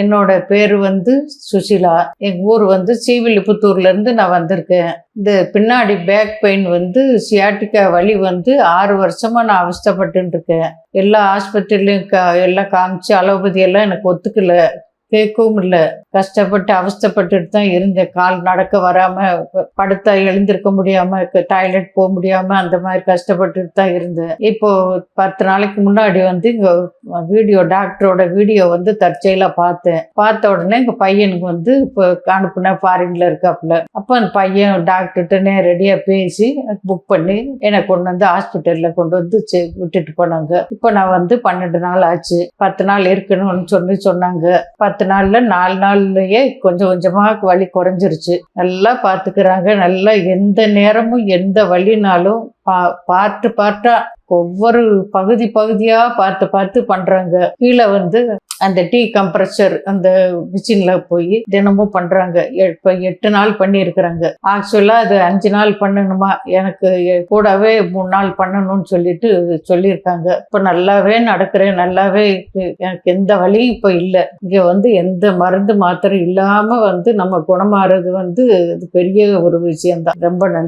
என்னோட பேர் வந்து சுஷிலா. எங்கள் ஊர் வந்து ஸ்ரீவில்லிபுத்தூர்லேருந்து நான் வந்திருக்கேன். இந்த பின்னாடி பேக் பெயின் வந்து சியாட்டிக்கா வலி வந்து 6 வருஷமாக நான் அவஸ்தைப்பட்டு இருக்கேன். எல்லா ஆஸ்பத்திரிலையும் எல்லாம் காமிச்சு அலோபதி எல்லாம் எனக்கு ஒத்துக்கல, கேட்கவும் இல்லை. கஷ்டப்பட்டு அவஸ்தைப்பட்டுட்டு தான் இருந்தேன். கால் நடக்க வராமல், படுத்தா எழுந்திருக்க முடியாமல், டாய்லெட் போக முடியாமல், அந்த மாதிரி கஷ்டப்பட்டுட்டு தான் இருந்தேன். இப்போது 10 நாளைக்கு முன்னாடி வந்து இங்கே டாக்டரோட வீடியோ வந்து தற்செயலாக பார்த்தேன். பார்த்த உடனே எங்கள் பையனுக்கு வந்து இப்போ அனுப்புனேன், ஃபாரின்ல இருக்காப்புல. அப்போ அந்த பையன் டாக்டர்கிட்ட நேரடியாக பேசி புக் பண்ணி என்னை கொண்டு வந்து ஹாஸ்பிட்டலில் கொண்டு வந்து விட்டுட்டு போனாங்க. இப்போ நான் வந்து 12 நாள் ஆச்சு. 10 நாள் இருக்கணும்னு சொன்னாங்க. 10 நாள்ல 4 நாள்லயே கொஞ்சம் கொஞ்சமாக வலி குறைஞ்சிருச்சு. நல்லா பார்த்துக்கிறாங்க. நல்லா எந்த நேரமும் எந்த வலினாலும் பார்ட்டா ஒவ்வொரு பகுதியா பார்த்து பண்றாங்க. கீழே வந்து அந்த கம்ப்ரஸர் அந்த மிஷின்ல போய் தினமும் பண்றாங்க. இப்போ 8 நாள் பண்ணியிருக்கிறாங்க. ஆக்சுவலா அது 5 நாள் பண்ணணுமா, எனக்கு கூடவே 3 நாள் பண்ணணும்னு சொல்லியிருக்காங்க. இப்போ நல்லாவே நடக்கிறேன். நல்லாவே எனக்கு எந்த வலியும் இப்போ இல்லை. இங்க வந்து எந்த மருந்து மாத்திரை இல்லாம வந்து நம்ம குணமாறது வந்து இது பெரிய ஒரு விஷயம்தான். ரொம்ப நன்றி.